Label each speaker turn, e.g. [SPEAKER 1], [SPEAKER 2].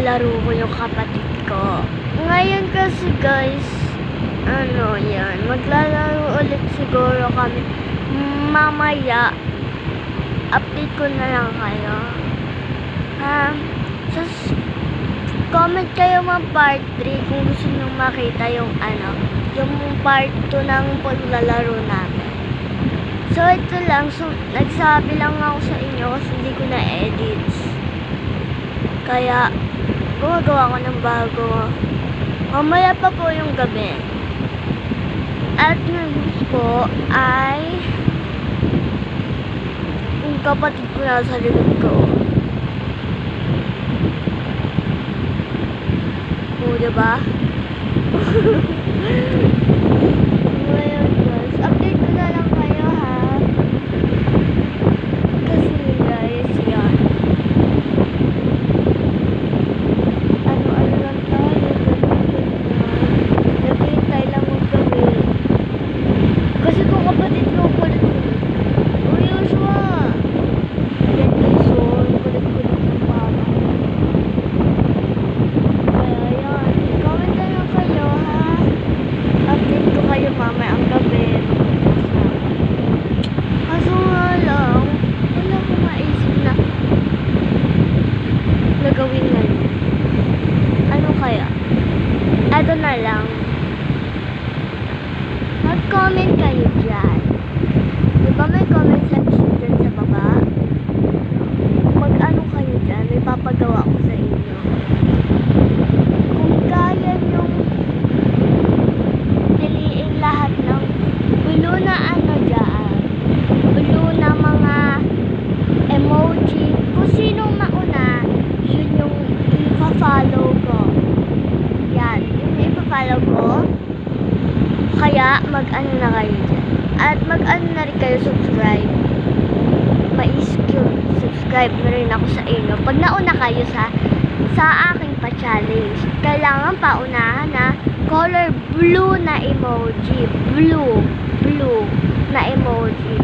[SPEAKER 1] Nilalaro ko yung kapatid ko. Ngayon kasi guys, maglalaro ulit siguro kami mamaya. Update ko na lang kayo. Just comment kayo mga part 3 kung gusto nyo makita yung yung part 2 ng paglalaro namin. So ito lang, nagsabi lang ako sa inyo kasi hindi ko na-edits. Kaya gumagawa ko ng bago. Mamaya pa po yung gabi. At news po ay yung kapatid ko na sa likod ko. O, diba? Ngayon guys, update ko na lang kayo ha. Kasi guys, yan. Ano lang tayo, naghihintay lang maggabi. Kasi kung kapatid ko, kulit-kulit. O, Joshua! Yan guys, so, kulit-kulit ng mama. Kaya yan, comment na lang kayo ha. Update ko kayo mamaya ang gabi. Kaso nga lang, wala akong maisip na gagawin ngayon. Ano kaya? Eto na lang. Mag-comment kayo dyan. Diba may comment section dyan sa baba? Mag-ano kayo dyan, may papagawa ko sa inyo. Kung kaya nyong piliin lahat ng blue na dyan, blue na mga emoji, kung sinong mauna, yun yung ipa-follow ko. Yan, yun yung ipa-follow ko. Kaya mag-ano na kayo dyan. At mag-ano na rin kayo subscribe. Subscribe na rin ako sa inyo. Pag nauna kayo sa aking pa-challenge, kailangan paunahan na color blue na emoji. Blue na emoji.